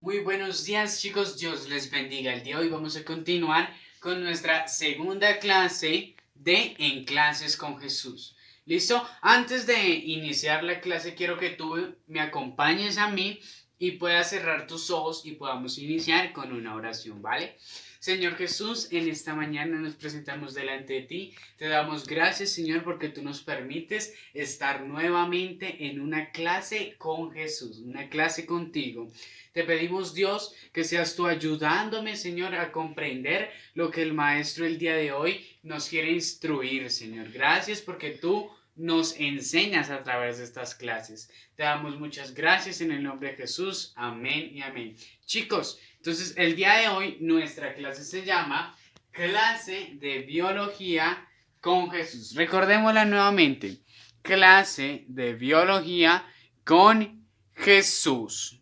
Muy buenos días, chicos, Dios les bendiga. El día de hoy vamos a continuar con nuestra segunda clase de En Clases con Jesús. ¿Listo? Antes de iniciar la clase quiero que tú me acompañes a mí y puedas cerrar tus ojos y podamos iniciar con una oración, ¿vale? Señor Jesús, en esta mañana nos presentamos delante de ti. Te damos gracias, Señor, porque tú nos permites estar nuevamente en una clase con Jesús, una clase contigo. Te pedimos, Dios, que seas tú ayudándome, Señor, a comprender lo que el Maestro el día de hoy nos quiere instruir, Señor. Gracias porque tú nos enseñas a través de estas clases. Te damos muchas gracias en el nombre de Jesús. Amén y amén. Chicos, entonces el día de hoy nuestra clase se llama Clase de Biología con Jesús. Recordémosla nuevamente. Clase de Biología con Jesús.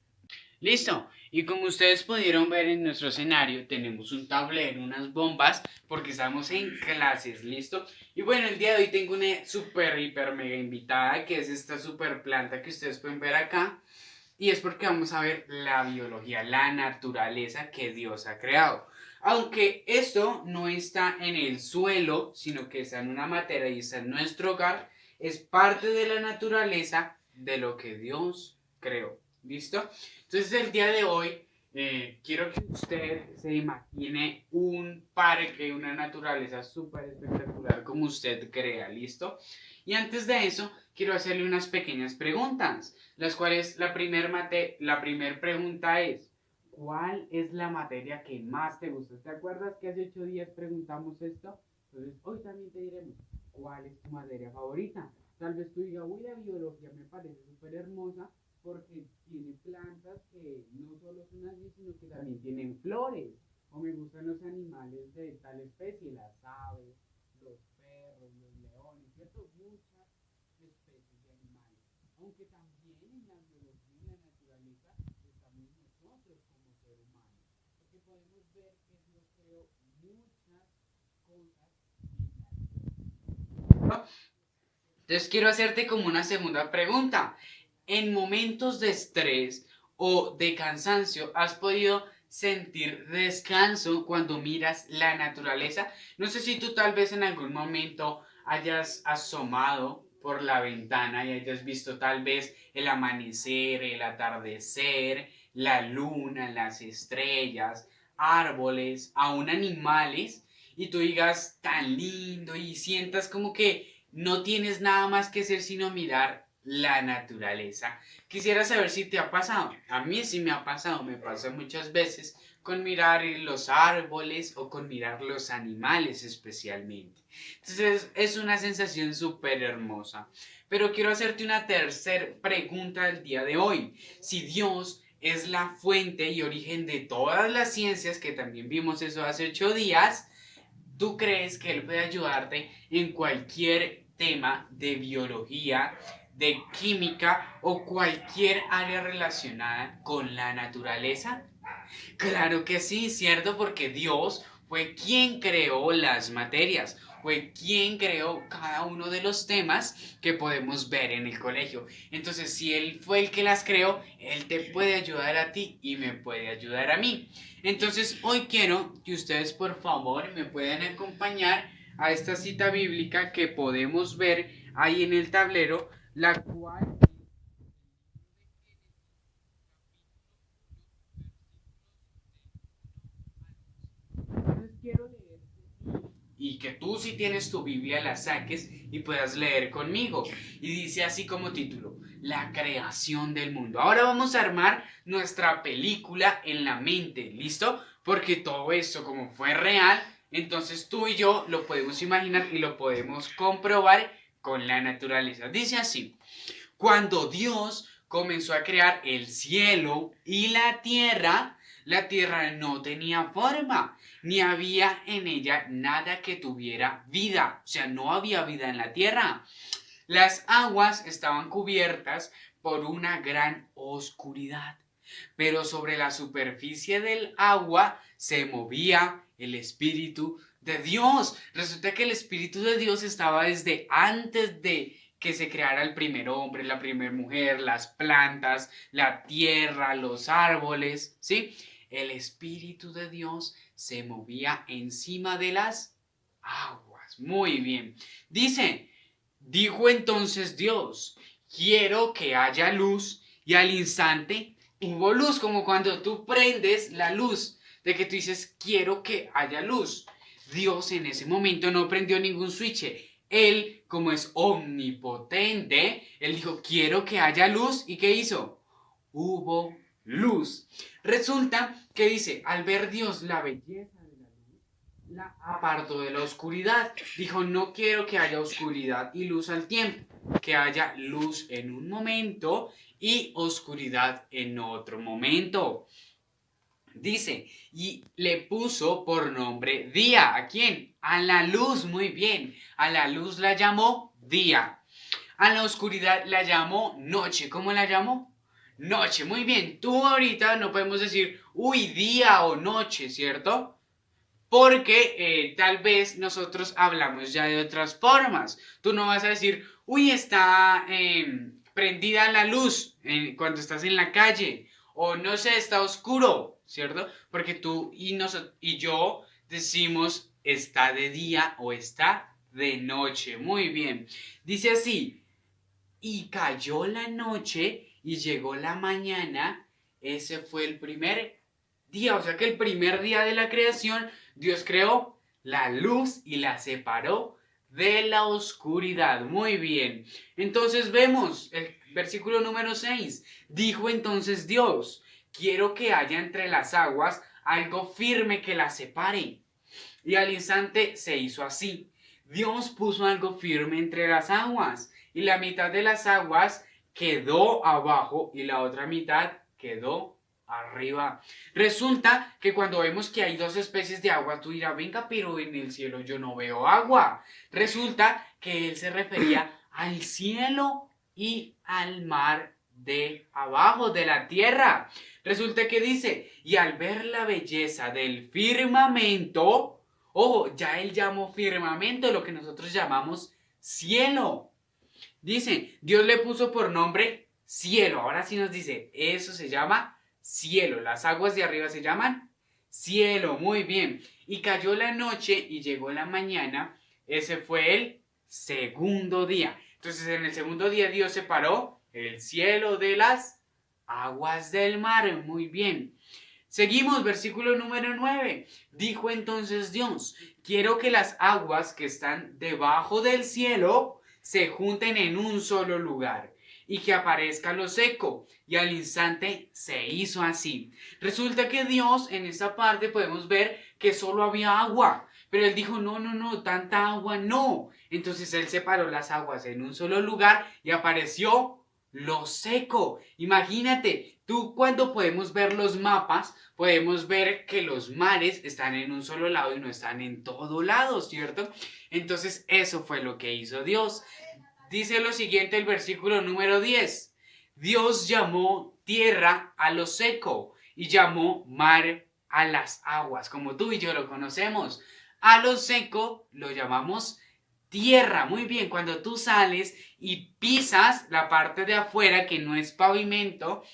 Listo. Y como ustedes pudieron ver en nuestro escenario, tenemos un tablero, unas bombas, porque estamos en clases, ¿listo? Y bueno, el día de hoy tengo una super, hiper, mega invitada, que es esta super planta que ustedes pueden ver acá. Y es porque vamos a ver la biología, la naturaleza que Dios ha creado. Aunque esto no está en el suelo, sino que está en una materia y está en nuestro hogar, es parte de la naturaleza de lo que Dios creó. ¿Listo? Entonces el día de hoy quiero que usted se imagine un parque, una naturaleza súper espectacular como usted crea. ¿Listo? Y antes de eso, quiero hacerle unas pequeñas preguntas, las cuales la primer pregunta es, ¿cuál es la materia que más te gusta? ¿Te acuerdas que hace 8 días preguntamos esto? Entonces hoy también te diremos, ¿cuál es tu materia favorita? Tal vez tú digas, uy, la biología me parece súper hermosa porque tiene plantas que no solo son así, sino que también tienen flores. O me gustan los animales de tal especie, las aves, los perros, los leones, ¿cierto? Muchas especies de animales. Aunque también en la biología y la naturaleza estamos nosotros como ser humanos. Porque podemos ver que Dios creó muchas cosas en la tierra. Entonces quiero hacerte como una segunda pregunta. En momentos de estrés o de cansancio, ¿has podido sentir descanso cuando miras la naturaleza? No sé si tú tal vez en algún momento hayas asomado por la ventana y hayas visto tal vez el amanecer, el atardecer, la luna, las estrellas, árboles, aún animales, y tú digas tan lindo y sientas como que no tienes nada más que hacer sino mirar la naturaleza. Quisiera saber si te ha pasado. A mí sí me ha pasado, me pasa muchas veces con mirar los árboles o con mirar los animales especialmente. Entonces es una sensación súper hermosa. Pero quiero hacerte una tercera pregunta del día de hoy. Si Dios es la fuente y origen de todas las ciencias, que también vimos eso hace 8 días, ¿tú crees que Él puede ayudarte en cualquier tema de biología, de química o cualquier área relacionada con la naturaleza? Claro que sí, ¿cierto? Porque Dios fue quien creó las materias, fue quien creó cada uno de los temas que podemos ver en el colegio. Entonces, si Él fue el que las creó, Él te puede ayudar a ti y me puede ayudar a mí. Entonces, hoy quiero que ustedes, por favor, me puedan acompañar a esta cita bíblica que podemos ver ahí en el tablero, la cual quiero leer y que tú si tienes tu Biblia la saques y puedas leer conmigo. Y dice así como título, la creación del mundo. Ahora vamos a armar nuestra película en la mente, ¿listo? Porque todo esto como fue real, entonces tú y yo lo podemos imaginar y lo podemos comprobar con la naturaleza. Dice así, cuando Dios comenzó a crear el cielo y la tierra no tenía forma, ni había en ella nada que tuviera vida. O sea, no había vida en la tierra. Las aguas estaban cubiertas por una gran oscuridad, pero sobre la superficie del agua se movía el Espíritu de Dios. Resulta que el Espíritu de Dios estaba desde antes de que se creara el primer hombre, la primera mujer, las plantas, la tierra, los árboles, ¿sí? El Espíritu de Dios se movía encima de las aguas. Muy bien. Dijo entonces Dios, quiero que haya luz, y al instante hubo luz, como cuando tú prendes la luz, de que tú dices, quiero que haya luz. Dios en ese momento no prendió ningún switch. Él, como es omnipotente, él dijo, quiero que haya luz. ¿Y qué hizo? Hubo luz. Resulta que dice, al ver Dios la belleza de la luz, la apartó de la oscuridad. Dijo, no quiero que haya oscuridad y luz al tiempo, que haya luz en un momento y oscuridad en otro momento. Dice, y le puso por nombre día. ¿A quién? A la luz, muy bien. A la luz la llamó día. A la oscuridad la llamó noche. ¿Cómo la llamó? Noche, muy bien. Tú ahorita no podemos decir, uy, día o noche, ¿cierto? Porque tal vez nosotros hablamos ya de otras formas. Tú no vas a decir, uy, está prendida la luz cuando estás en la calle. O no sé, está oscuro, ¿cierto? Porque tú y yo decimos está de día o está de noche. Muy bien. Dice así, y cayó la noche y llegó la mañana. Ese fue el primer día, o sea que el primer día de la creación, Dios creó la luz y la separó de la oscuridad. Muy bien. Entonces vemos el versículo número 6. Dijo entonces Dios, quiero que haya entre las aguas algo firme que las separe. Y al instante se hizo así. Dios puso algo firme entre las aguas, y la mitad de las aguas quedó abajo y la otra mitad quedó arriba. Resulta que cuando vemos que hay dos especies de agua, tú dirás, venga, pero en el cielo yo no veo agua. Resulta que él se refería al cielo y al mar de abajo, de la tierra. Resulta que dice, y al ver la belleza del firmamento, ojo, ya él llamó firmamento lo que nosotros llamamos cielo. Dice, Dios le puso por nombre cielo. Ahora sí nos dice, eso se llama cielo. Las aguas de arriba se llaman cielo. Muy bien. Y cayó la noche y llegó la mañana. Ese fue el segundo día. Entonces en el segundo día Dios separó el cielo de las aguas del mar. Muy bien. Seguimos, versículo número 9. Dijo entonces Dios, quiero que las aguas que están debajo del cielo se junten en un solo lugar y que aparezca lo seco. Y al instante se hizo así. Resulta que Dios en esta parte podemos ver que solo había agua. Pero él dijo, no, tanta agua no. Entonces él separó las aguas en un solo lugar y apareció lo seco. Imagínate, tú cuando podemos ver los mapas, podemos ver que los mares están en un solo lado y no están en todo lado, ¿cierto? Entonces eso fue lo que hizo Dios. Dice lo siguiente el versículo número 10. Dios llamó tierra a lo seco y llamó mar a las aguas, como tú y yo lo conocemos. A lo seco lo llamamos tierra. Muy bien, cuando tú sales y pisas la parte de afuera que no es pavimento,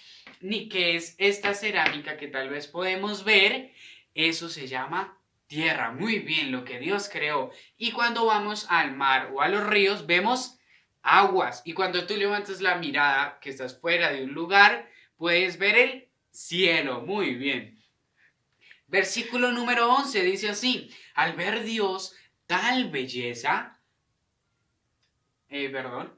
ni que es esta cerámica que tal vez podemos ver, eso se llama tierra. Muy bien, lo que Dios creó. Y cuando vamos al mar o a los ríos, vemos aguas. Y cuando tú levantas la mirada, que estás fuera de un lugar, puedes ver el cielo. Muy bien. Versículo número 11 dice así, al ver Dios tal belleza,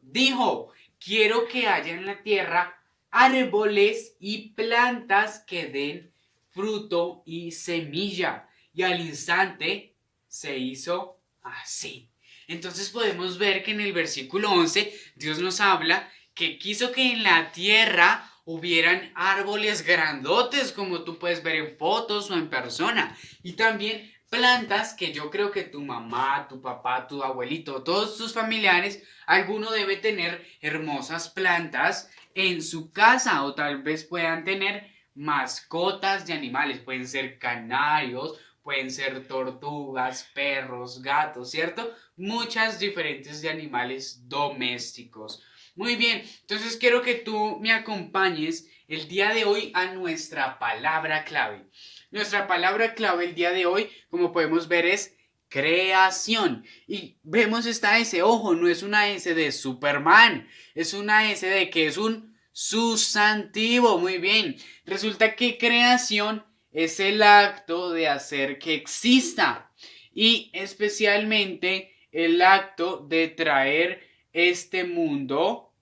dijo, quiero que haya en la tierra árboles y plantas que den fruto y semilla. Y al instante se hizo así. Entonces podemos ver que en el versículo 11 Dios nos habla que quiso que en la tierra hubieran árboles grandotes como tú puedes ver en fotos o en persona. Y también plantas que yo creo que tu mamá, tu papá, tu abuelito, todos tus familiares, alguno debe tener hermosas plantas en su casa o tal vez puedan tener mascotas de animales, pueden ser canarios, pueden ser tortugas, perros, gatos, ¿cierto? Muchas diferentes de animales domésticos. Muy bien, entonces quiero que tú me acompañes el día de hoy a nuestra palabra clave. Nuestra palabra clave el día de hoy, como podemos ver, es creación. Y vemos esta S, ojo, no es una S de Superman, es una S de que es un sustantivo. Muy bien, resulta que creación es el acto de hacer que exista y especialmente el acto de traer este mundo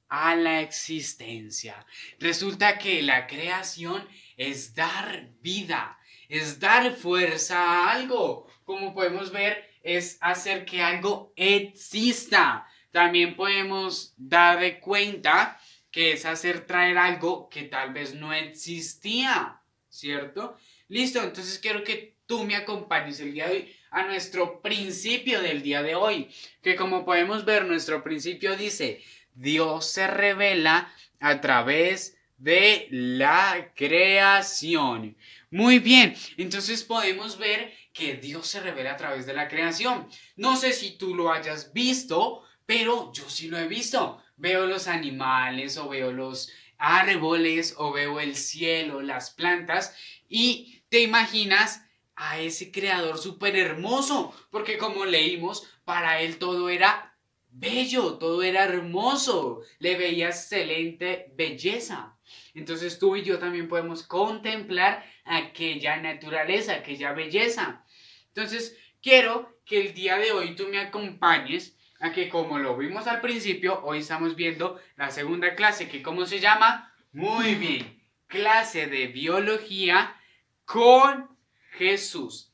a la existencia. Resulta que la creación es dar vida, es dar fuerza a algo. Como podemos ver, es hacer que algo exista. También podemos dar de cuenta que es hacer traer algo que tal vez no existía, ¿cierto? Listo, entonces quiero que tú me acompañes el día de hoy a nuestro principio del día de hoy, que como podemos ver, nuestro principio dice: Dios se revela a través de la creación. Muy bien, entonces podemos ver que Dios se revela a través de la creación. No sé si tú lo hayas visto, pero yo sí lo he visto. Veo los animales o veo los árboles o veo el cielo, las plantas y te imaginas a ese creador súper hermoso, porque como leímos, para él todo era bello, todo era hermoso, le veía excelente belleza. Entonces tú y yo también podemos contemplar aquella naturaleza, aquella belleza. Entonces quiero que el día de hoy tú me acompañes a que, como lo vimos al principio, hoy estamos viendo la segunda clase, que ¿cómo se llama? Muy bien, clase de biología con Jesús.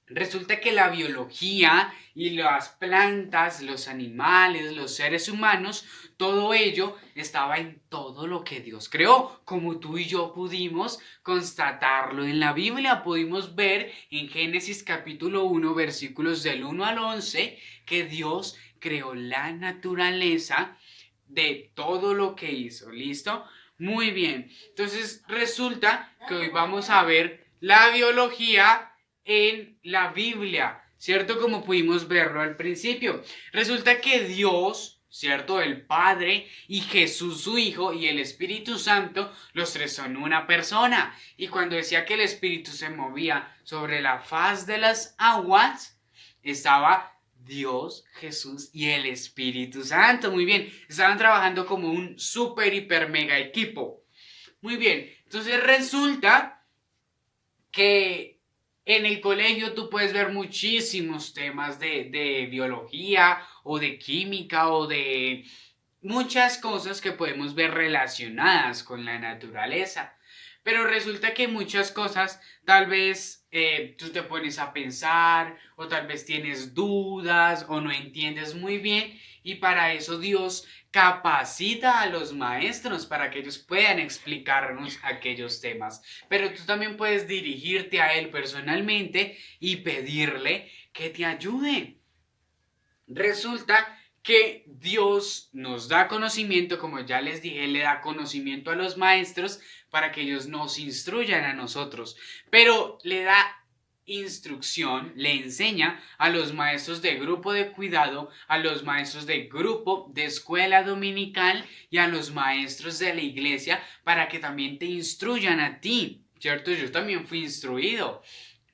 Resulta que la biología y las plantas, los animales, los seres humanos, todo ello estaba en todo lo que Dios creó, como tú y yo pudimos constatarlo en la Biblia. Pudimos ver en Génesis capítulo 1, versículos del 1 al 11, que Dios creó la naturaleza de todo lo que hizo. ¿Listo? Muy bien. Entonces resulta que hoy vamos a ver la biología en la Biblia, ¿cierto? Como pudimos verlo al principio. Resulta que Dios, ¿cierto? El Padre y Jesús su Hijo y el Espíritu Santo, los tres son una persona. Y cuando decía que el Espíritu se movía sobre la faz de las aguas, estaba Dios, Jesús y el Espíritu Santo. Muy bien, estaban trabajando como un super, hiper, mega equipo. Muy bien, entonces resulta que en el colegio tú puedes ver muchísimos temas de biología o de química o de muchas cosas que podemos ver relacionadas con la naturaleza. Pero resulta que muchas cosas tal vez tú te pones a pensar o tal vez tienes dudas o no entiendes muy bien y para eso Dios capacita a los maestros para que ellos puedan explicarnos aquellos temas. Pero tú también puedes dirigirte a Él personalmente y pedirle que te ayude. Resulta que Dios nos da conocimiento, como ya les dije, le da conocimiento a los maestros para que ellos nos instruyan a nosotros, pero le da instrucción, le enseña a los maestros de grupo de cuidado, a los maestros de grupo de escuela dominical y a los maestros de la iglesia para que también te instruyan a ti, ¿cierto? Yo también fui instruido,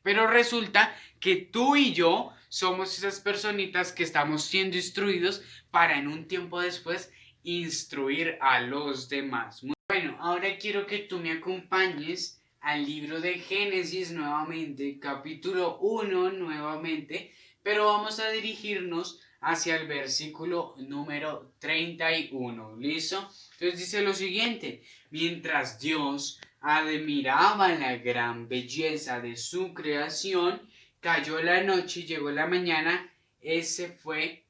pero resulta que tú y yo somos esas personitas que estamos siendo instruidos para en un tiempo después instruir a los demás. Bueno, ahora quiero que tú me acompañes al libro de Génesis nuevamente, capítulo 1 nuevamente, pero vamos a dirigirnos hacia el versículo número 31. ¿Listo? Entonces dice lo siguiente: mientras Dios admiraba la gran belleza de su creación, cayó la noche y llegó la mañana. Ese fue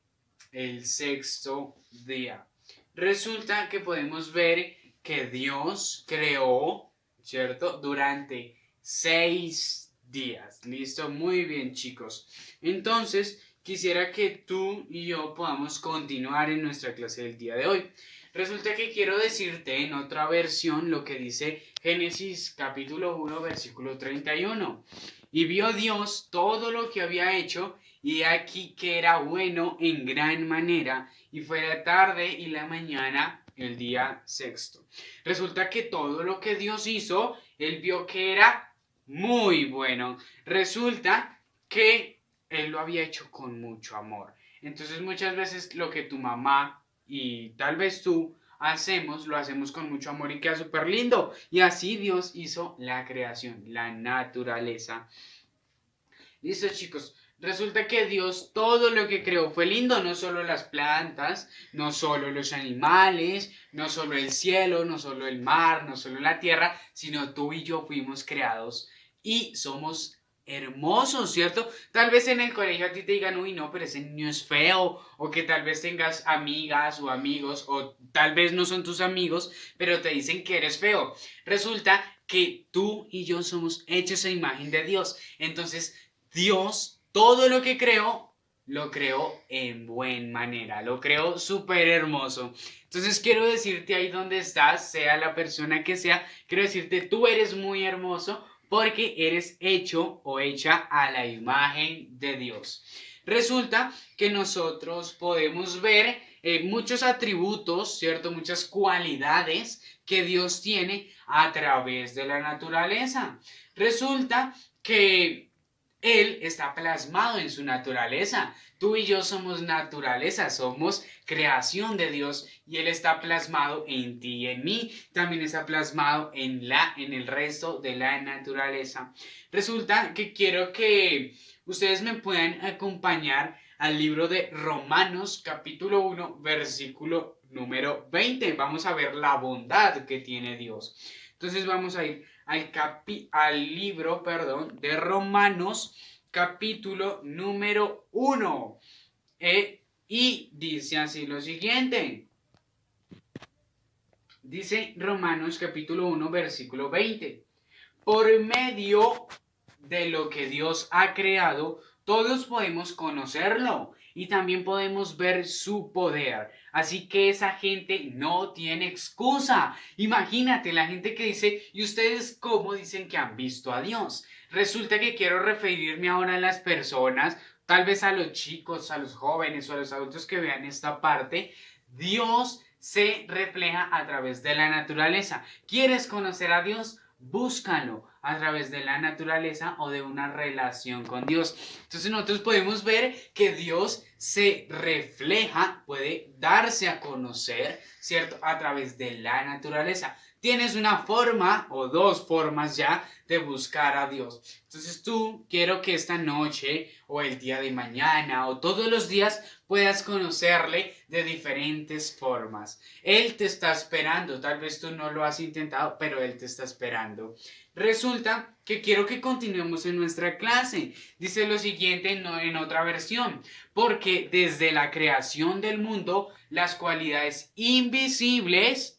el sexto día. Resulta que podemos ver que Dios creó, ¿cierto? Durante 6 días. ¿Listo? Muy bien, chicos. Entonces, quisiera que tú y yo podamos continuar en nuestra clase del día de hoy. Resulta que quiero decirte en otra versión lo que dice Génesis capítulo 1 versículo 31. Y vio Dios todo lo que había hecho, y aquí que era bueno en gran manera, y fue la tarde y la mañana el día sexto. Resulta que todo lo que Dios hizo, él vio que era muy bueno. Resulta que él lo había hecho con mucho amor. Entonces muchas veces lo que tu mamá y tal vez tú hacemos, lo hacemos con mucho amor y queda súper lindo. Y así Dios hizo la creación, la naturaleza. Listo, chicos. Resulta que Dios todo lo que creó fue lindo, no solo las plantas, no solo los animales, no solo el cielo, no solo el mar, no solo la tierra, sino tú y yo fuimos creados y somos hermosos, ¿cierto? Tal vez en el colegio a ti te digan, uy, no, pero ese niño es feo, o que tal vez tengas amigas o amigos, o tal vez no son tus amigos, pero te dicen que eres feo. Resulta que tú y yo somos hechos a imagen de Dios. Entonces, Dios, todo lo que creó, lo creó en buena manera, lo creó súper hermoso. Entonces quiero decirte ahí donde estás, sea la persona que sea, quiero decirte, tú eres muy hermoso porque eres hecho o hecha a la imagen de Dios. Resulta que nosotros podemos ver muchos atributos, ¿cierto? Muchas cualidades que Dios tiene a través de la naturaleza. Resulta que él está plasmado en su naturaleza. Tú y yo somos naturaleza, somos creación de Dios y Él está plasmado en ti y en mí. También está plasmado en el resto de la naturaleza. Resulta que quiero que ustedes me puedan acompañar al libro de Romanos capítulo 1 versículo número 20. Vamos a ver la bondad que tiene Dios. Entonces vamos a ir al libro, de Romanos, capítulo número 1. Y dice así lo siguiente. Dice Romanos, capítulo 1, versículo 20. Por medio de lo que Dios ha creado, todos podemos conocerlo y también podemos ver su poder. Así que esa gente no tiene excusa. Imagínate la gente que dice, ¿y ustedes cómo dicen que han visto a Dios? Resulta que quiero referirme ahora a las personas, tal vez a los chicos, a los jóvenes o a los adultos que vean esta parte. Dios se refleja a través de la naturaleza. ¿Quieres conocer a Dios? Búscalo a través de la naturaleza o de una relación con Dios. Entonces nosotros podemos ver que Dios se refleja, puede darse a conocer, ¿cierto? A través de la naturaleza. Tienes una forma o dos formas ya de buscar a Dios. Entonces tú quiero que esta noche o el día de mañana o todos los días puedas conocerle de diferentes formas. Él te está esperando, tal vez tú no lo has intentado, pero Él te está esperando. Resulta que quiero que continuemos en nuestra clase. Dice lo siguiente en otra versión, porque desde la creación del mundo, las cualidades invisibles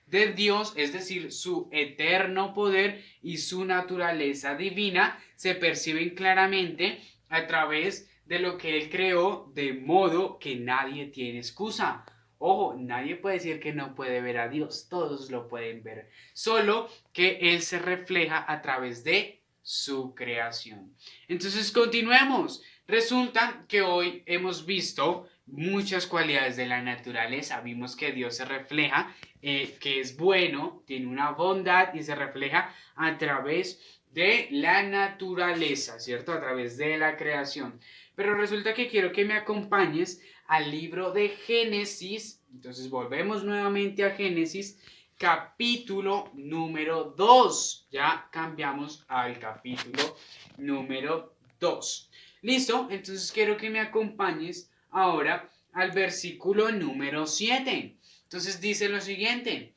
de Dios, es decir, su eterno poder y su naturaleza divina, se perciben claramente a través de lo que Él creó, de modo que nadie tiene excusa. Ojo, nadie puede decir que no puede ver a Dios, todos lo pueden ver, solo que Él se refleja a través de su creación. Entonces, continuemos. Resulta que hoy hemos visto muchas cualidades de la naturaleza. Vimos que Dios se refleja, que es bueno, tiene una bondad y se refleja a través de la naturaleza, ¿cierto? A través de la creación. Pero resulta que quiero que me acompañes al libro de Génesis. Entonces volvemos nuevamente a Génesis, capítulo número 2. Ya cambiamos al capítulo número 2. ¿Listo? Entonces quiero que me acompañes ahora al versículo número 7. Entonces dice lo siguiente.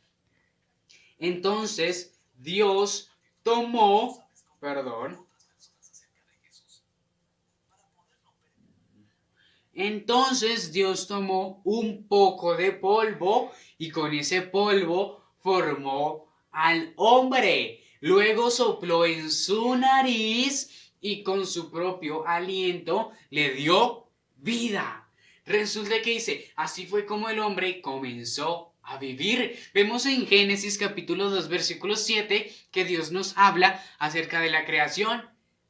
Entonces Dios tomó, Entonces Dios tomó un poco de polvo y con ese polvo formó al hombre. Luego sopló en su nariz y con su propio aliento le dio vida. Resulta que dice, así fue como el hombre comenzó a vivir. Vemos en Génesis capítulo 2 versículo 7 que Dios nos habla acerca de la creación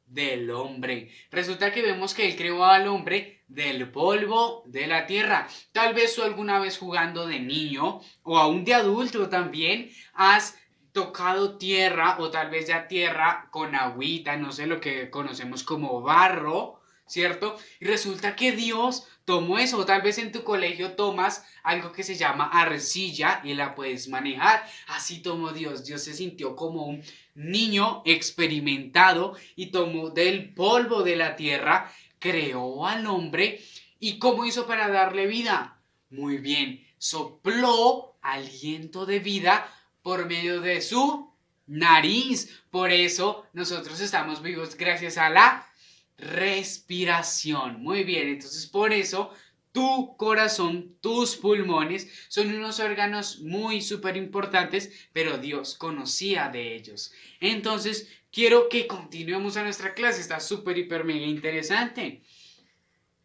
del hombre. Resulta que vemos que él creó al hombre del polvo de la tierra. Tal vez tú alguna vez jugando de niño o aún de adulto también has tocado tierra o tal vez ya tierra con agüita, no sé, lo que conocemos como barro, ¿cierto? Y resulta que Dios tomó eso, o tal vez en tu colegio tomas algo que se llama arcilla y la puedes manejar. Así tomó Dios. Dios se sintió como un niño experimentado y tomó del polvo de la tierra, creó al hombre. ¿Y cómo hizo para darle vida? Muy bien, sopló aliento de vida por medio de su nariz. Por eso nosotros estamos vivos gracias a la respiración. Muy bien, entonces por eso tu corazón, tus pulmones son unos órganos muy súper importantes, pero Dios conocía de ellos. Entonces quiero que continuemos a nuestra clase, está súper, hiper, mega interesante.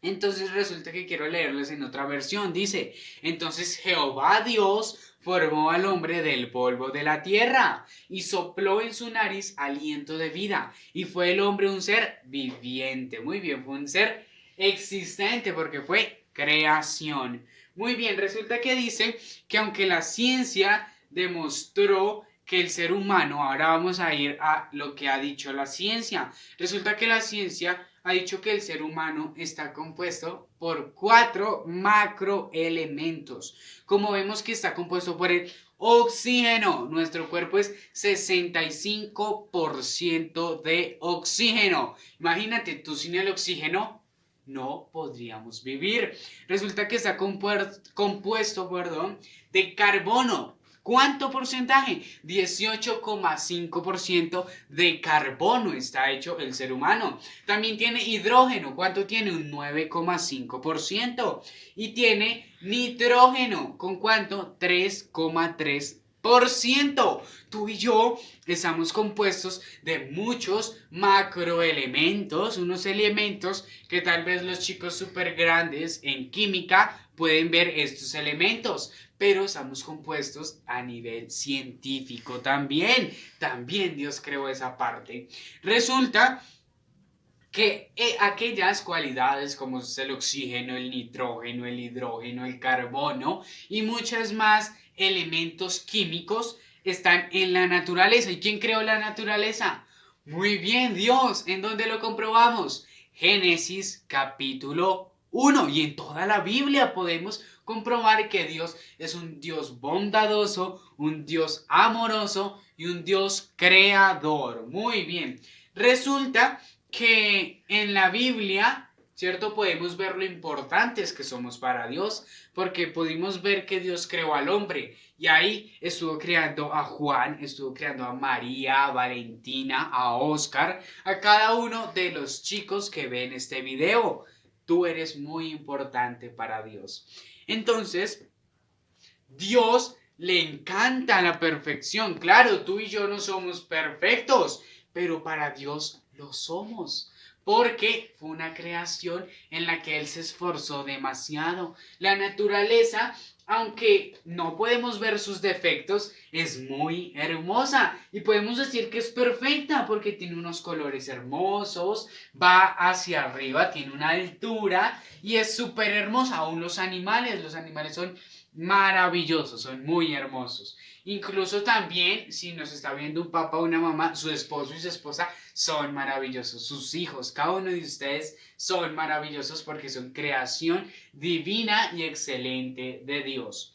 Entonces resulta que quiero leerles en otra versión. Dice, entonces Jehová Dios formó al hombre del polvo de la tierra y sopló en su nariz aliento de vida. Y fue el hombre un ser viviente. Muy bien, fue un ser existente porque fue creación. Muy bien, resulta que dice que aunque la ciencia demostró que el ser humano, ahora vamos a ir a lo que ha dicho la ciencia. Resulta que la ciencia ha dicho que el ser humano está compuesto por 4 macroelementos. Como vemos que está compuesto por el oxígeno, nuestro cuerpo es 65% de oxígeno. Imagínate, tú sin el oxígeno no podríamos vivir. Resulta que está compuesto, de carbono. ¿Cuánto porcentaje? 18,5% de carbono está hecho el ser humano. También tiene hidrógeno. ¿Cuánto tiene? Un 9,5%. Y tiene nitrógeno. ¿Con cuánto? 3,3%. Tú y yo estamos compuestos de muchos macroelementos, unos elementos que tal vez los chicos súper grandes en química pueden ver estos elementos, pero estamos compuestos a nivel científico también. También Dios creó esa parte. Resulta que aquellas cualidades como es el oxígeno, el nitrógeno, el hidrógeno, el carbono y muchas más elementos químicos están en la naturaleza. ¿Y quién creó la naturaleza? Muy bien, Dios. ¿En dónde lo comprobamos? Génesis capítulo 1. Y en toda la Biblia podemos comprobar que Dios es un Dios bondadoso, un Dios amoroso y un Dios creador. Muy bien. Resulta que en la Biblia, ¿cierto? Podemos ver lo importantes que somos para Dios, porque pudimos ver que Dios creó al hombre y ahí estuvo creando a Juan, estuvo creando a María, a Valentina, a Oscar, a cada uno de los chicos que ven este video. Tú eres muy importante para Dios. Entonces, Dios le encanta la perfección. Claro, tú y yo no somos perfectos, pero para Dios lo somos. Porque fue una creación en la que Él se esforzó demasiado. La naturaleza, aunque no podemos ver sus defectos, es muy hermosa. Y podemos decir que es perfecta porque tiene unos colores hermosos, va hacia arriba, tiene una altura y es súper hermosa. Aún los animales son maravillosos, son muy hermosos. Incluso también, si nos está viendo un papá o una mamá, su esposo y su esposa son maravillosos. Sus hijos, cada uno de ustedes son maravillosos porque son creación divina y excelente de Dios.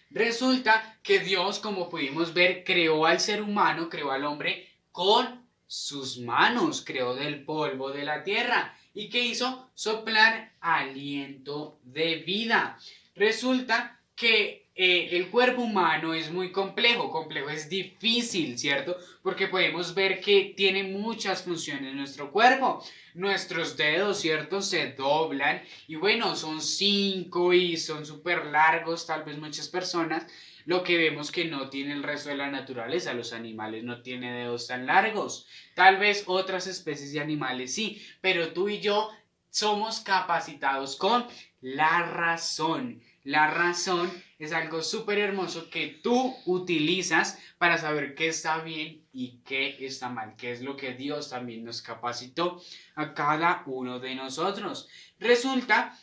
Resulta que Dios, como pudimos ver, creó al ser humano, creó al hombre con sus manos, creó del polvo de la tierra. ¿Y qué hizo? Soplar aliento de vida. Resulta que el cuerpo humano es muy complejo es difícil, ¿cierto? Porque podemos ver que tiene muchas funciones nuestro cuerpo. Nuestros dedos, ¿cierto? Se doblan y bueno, son 5 y son súper largos, tal vez muchas personas. Lo que vemos que no tiene el resto de la naturaleza, los animales no tienen dedos tan largos. Tal vez otras especies de animales sí, pero tú y yo somos capacitados con la razón. La razón es algo súper hermoso que tú utilizas para saber qué está bien y qué está mal, qué es lo que Dios también nos capacitó a cada uno de nosotros. Resulta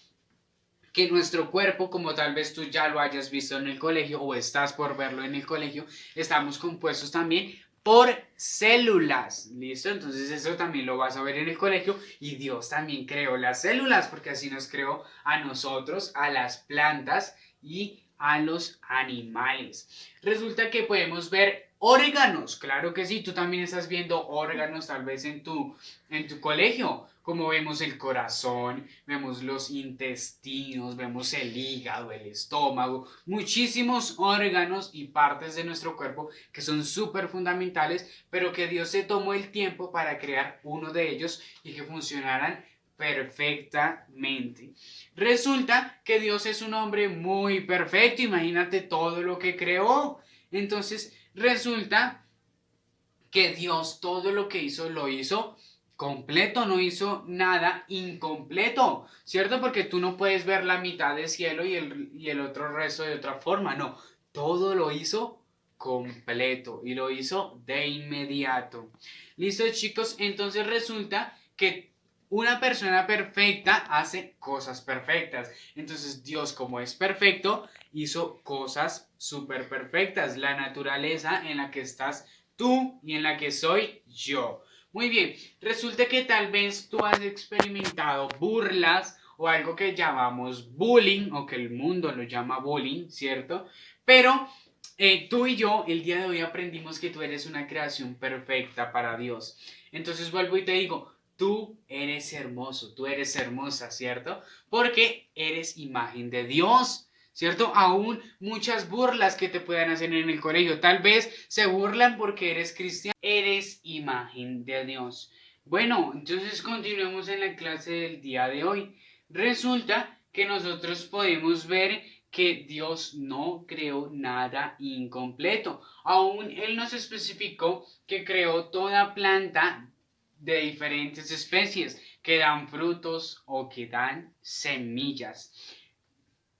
que nuestro cuerpo, como tal vez tú ya lo hayas visto en el colegio o estás por verlo en el colegio, estamos compuestos también por células, ¿listo? Entonces eso también lo vas a ver en el colegio y Dios también creó las células porque así nos creó a nosotros, a las plantas y a los animales. Resulta que podemos ver órganos, claro que sí, tú también estás viendo órganos tal vez en tu colegio, como vemos el corazón, vemos los intestinos, vemos el hígado, el estómago, muchísimos órganos y partes de nuestro cuerpo que son súper fundamentales, pero que Dios se tomó el tiempo para crear uno de ellos y que funcionaran perfectamente. Resulta que Dios es un hombre muy perfecto, imagínate todo lo que creó. Entonces resulta que Dios todo lo que hizo lo hizo completo, no hizo nada incompleto, ¿cierto? Porque tú no puedes ver la mitad del cielo y el otro resto de otra forma, no, todo lo hizo completo y lo hizo de inmediato. Listo, chicos, entonces resulta que una persona perfecta hace cosas perfectas. Entonces Dios, como es perfecto, hizo cosas súper perfectas. La naturaleza en la que estás tú y en la que soy yo. Muy bien, resulta que tal vez tú has experimentado burlas o algo que llamamos bullying o que el mundo lo llama bullying, ¿cierto? Pero tú y yo el día de hoy aprendimos que tú eres una creación perfecta para Dios. Entonces vuelvo y te digo, tú eres hermoso, tú eres hermosa, ¿cierto? Porque eres imagen de Dios. ¿Cierto? Aún muchas burlas que te puedan hacer en el colegio. Tal vez se burlan porque eres cristiano. Eres imagen de Dios. Bueno, entonces continuemos en la clase del día de hoy. Resulta que nosotros podemos ver que Dios no creó nada incompleto. Aún Él nos especificó que creó toda planta de diferentes especies que dan frutos o que dan semillas.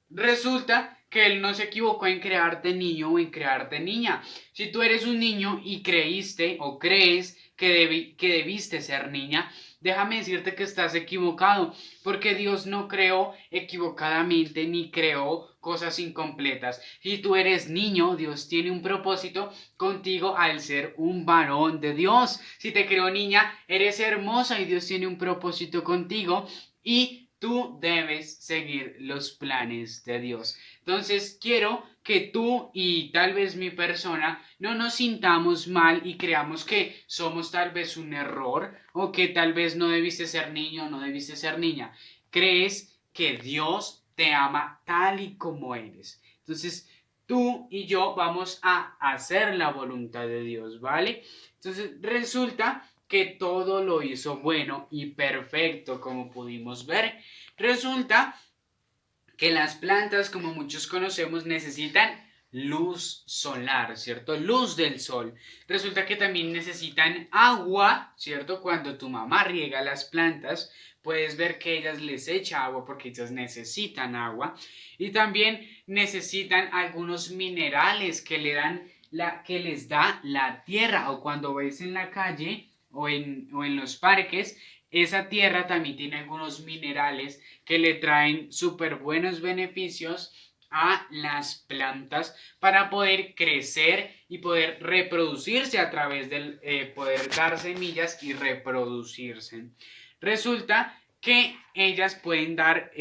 Resulta que él no se equivocó en crearte niño o en crearte niña. Si tú eres un niño y creíste o crees que debiste ser niña, déjame decirte que estás equivocado, porque Dios no creó equivocadamente ni creó cosas incompletas. Si tú eres niño, Dios tiene un propósito contigo al ser un varón de Dios. Si te creó niña, eres hermosa y Dios tiene un propósito contigo y tú debes seguir los planes de Dios. Entonces quiero que tú y tal vez mi persona no nos sintamos mal y creamos que somos tal vez un error o que tal vez no debiste ser niño o no debiste ser niña. Crees que Dios te ama tal y como eres. Entonces tú y yo vamos a hacer la voluntad de Dios, ¿vale? Entonces resulta que todo lo hizo bueno y perfecto, como pudimos ver. Resulta que las plantas, como muchos conocemos, necesitan luz solar, ¿cierto? Luz del sol. Resulta que también necesitan agua, ¿cierto? Cuando tu mamá riega las plantas, puedes ver que ellas les echa agua porque ellas necesitan agua. Y también necesitan algunos minerales que les da la tierra. O cuando ves en la calle o en los parques, esa tierra también tiene algunos minerales que le traen súper buenos beneficios a las plantas para poder crecer y poder reproducirse a través del poder dar semillas y reproducirse. Resulta que ellas pueden dar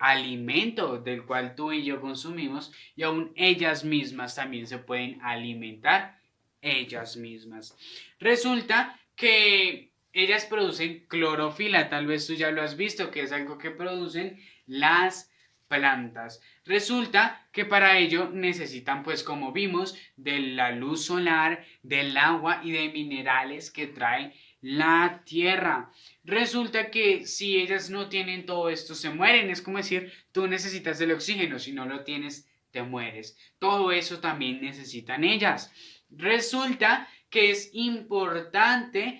alimento del cual tú y yo consumimos y aún ellas mismas también se pueden alimentar ellas mismas. Resulta que ellas producen clorofila, tal vez tú ya lo has visto, que es algo que producen las plantas. Resulta que para ello necesitan, pues como vimos, de la luz solar, del agua y de minerales que trae la tierra. Resulta que si ellas no tienen todo esto, se mueren. Es como decir, tú necesitas el oxígeno, si no lo tienes, te mueres. Todo eso también necesitan ellas. Resulta que es importante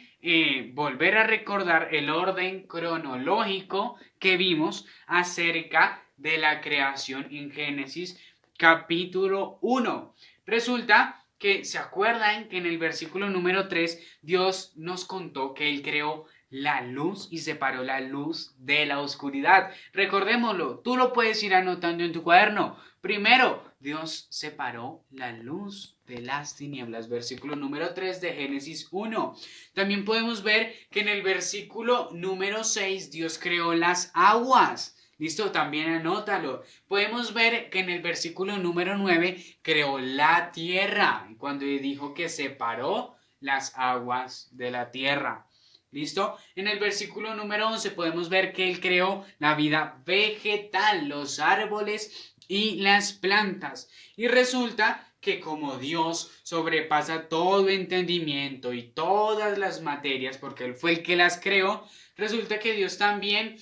volver a recordar el orden cronológico que vimos acerca de la creación en Génesis capítulo 1. Resulta que se acuerdan que en el versículo número 3 Dios nos contó que Él creó la luz y separó la luz de la oscuridad. Recordémoslo, tú lo puedes ir anotando en tu cuaderno. Primero, Dios separó la luz de las tinieblas, versículo número 3 de Génesis 1. También podemos ver que en el versículo número 6 Dios creó las aguas. ¿Listo? También anótalo. Podemos ver que en el versículo número 9 creó la tierra, cuando dijo que separó las aguas de la tierra. ¿Listo? En el versículo número 11 podemos ver que Él creó la vida vegetal, los árboles y las plantas. Y resulta que como Dios sobrepasa todo entendimiento y todas las materias, porque Él fue el que las creó, resulta que Dios también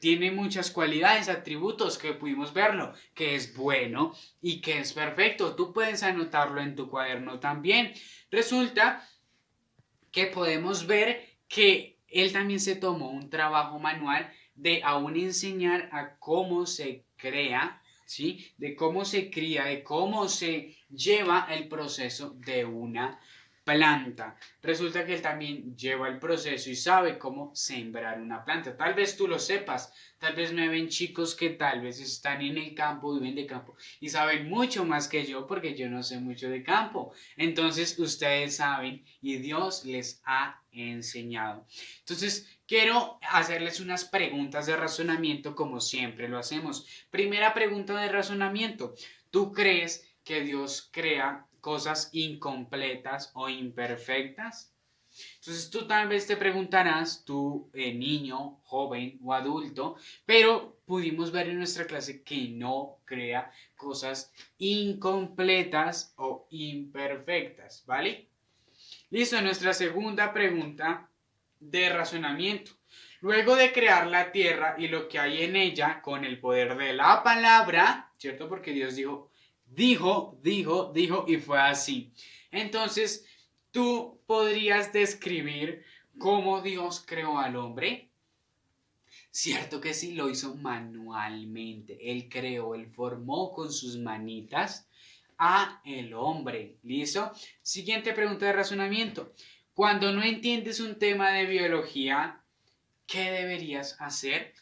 tiene muchas cualidades, atributos que pudimos verlo, que es bueno y que es perfecto. Tú puedes anotarlo en tu cuaderno también. Resulta que podemos ver que Él también se tomó un trabajo manual de aún enseñar a cómo se crea, ¿sí? De cómo se cría, de cómo se lleva el proceso de una planta. Resulta que Él también lleva el proceso y sabe cómo sembrar una planta. Tal vez tú lo sepas, tal vez me ven chicos que tal vez están en el campo, viven de campo y saben mucho más que yo porque yo no sé mucho de campo. Entonces ustedes saben y Dios les ha enseñado. Entonces quiero hacerles unas preguntas de razonamiento como siempre lo hacemos. Primera pregunta de razonamiento. ¿Tú crees que Dios crea cosas incompletas o imperfectas? Entonces tú tal vez te preguntarás, tú niño, joven o adulto, pero pudimos ver en nuestra clase que no crea cosas incompletas o imperfectas, ¿vale? Listo, nuestra segunda pregunta de razonamiento. Luego de crear la tierra y lo que hay en ella con el poder de la palabra, ¿cierto? Porque Dios dijo y fue así. Entonces, ¿tú podrías describir cómo Dios creó al hombre? Cierto que sí, lo hizo manualmente. Él creó, él formó con sus manitas a el hombre. ¿Listo? Siguiente pregunta de razonamiento. Cuando no entiendes un tema de biología, ¿qué deberías hacer?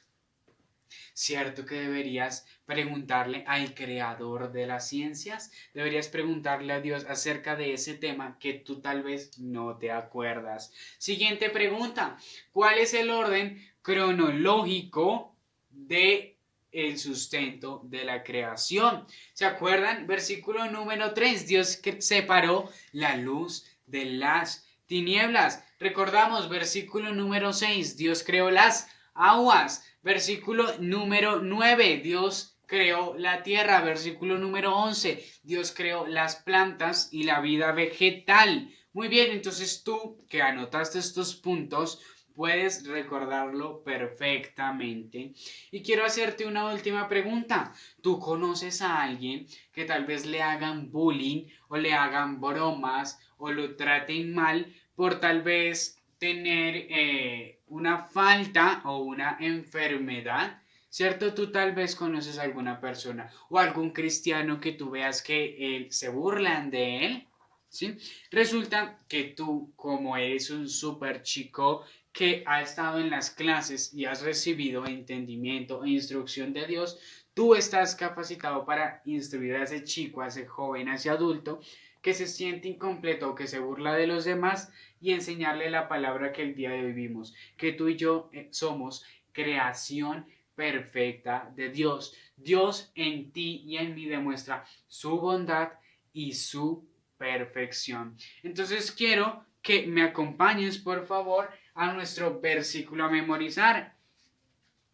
¿Cierto que deberías preguntarle al creador de las ciencias? Deberías preguntarle a Dios acerca de ese tema que tú tal vez no te acuerdas. Siguiente pregunta. ¿Cuál es el orden cronológico de el sustento de la creación? ¿Se acuerdan? Versículo número 3. Dios separó la luz de las tinieblas. Recordamos, versículo número 6. Dios creó las aguas. Versículo número 9. Dios creó la tierra. Versículo número 11. Dios creó las plantas y la vida vegetal. Muy bien, entonces tú que anotaste estos puntos puedes recordarlo perfectamente. Y quiero hacerte una última pregunta. ¿Tú conoces a alguien que tal vez le hagan bullying o le hagan bromas o lo traten mal por tal vez tener una falta o una enfermedad? ¿Cierto? Tú tal vez conoces a alguna persona o algún cristiano que tú veas que se burlan de él, ¿sí? Resulta que tú, como eres un súper chico que ha estado en las clases y has recibido entendimiento e instrucción de Dios, tú estás capacitado para instruir a ese chico, a ese joven, a ese adulto que se siente incompleto o que se burla de los demás y enseñarle la palabra que el día de hoy vimos, que tú y yo somos creación perfecta de Dios. Dios en ti y en mí demuestra su bondad y su perfección. Entonces quiero que me acompañes por favor a nuestro versículo a memorizar,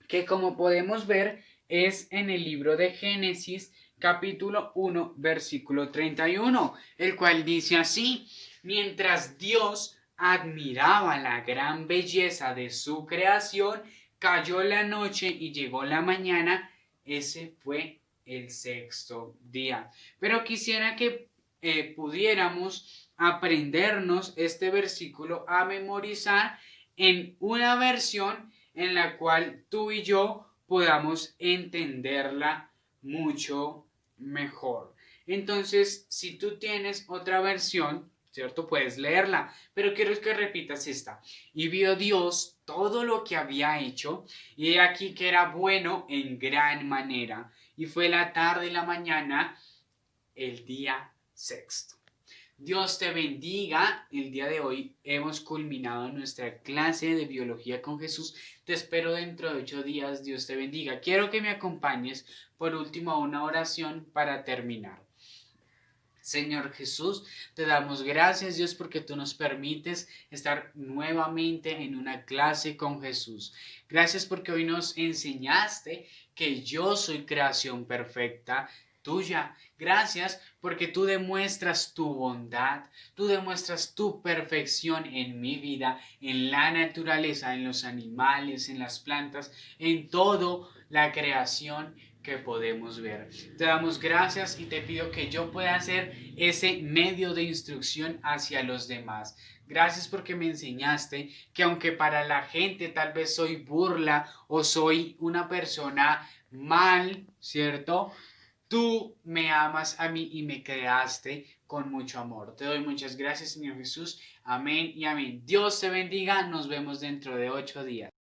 que como podemos ver es en el libro de Génesis capítulo 1 versículo 31, el cual dice así: mientras Dios admiraba la gran belleza de su creación, cayó la noche y llegó la mañana. Ese fue el sexto día. Pero quisiera que pudiéramos aprendernos este versículo, a memorizar en una versión en la cual tú y yo podamos entenderla mucho mejor. Entonces, si tú tienes otra versión, ¿cierto? Puedes leerla, pero quiero que repitas esta. Y vio Dios todo lo que había hecho, y he aquí que era bueno en gran manera. Y fue la tarde y la mañana, el día sexto. Dios te bendiga. El día de hoy hemos culminado nuestra clase de biología con Jesús. Te espero dentro de 8 días. Dios te bendiga. Quiero que me acompañes por último a una oración para terminar. Señor Jesús, te damos gracias, Dios, porque tú nos permites estar nuevamente en una clase con Jesús. Gracias porque hoy nos enseñaste que yo soy creación perfecta tuya. Gracias porque tú demuestras tu bondad, tú demuestras tu perfección en mi vida, en la naturaleza, en los animales, en las plantas, en toda la creación que podemos ver. Te damos gracias y te pido que yo pueda ser ese medio de instrucción hacia los demás. Gracias porque me enseñaste que aunque para la gente tal vez soy burla o soy una persona mal, ¿cierto? Tú me amas a mí y me creaste con mucho amor. Te doy muchas gracias, Señor Jesús. Amén y amén. Dios te bendiga. Nos vemos dentro de 8 días.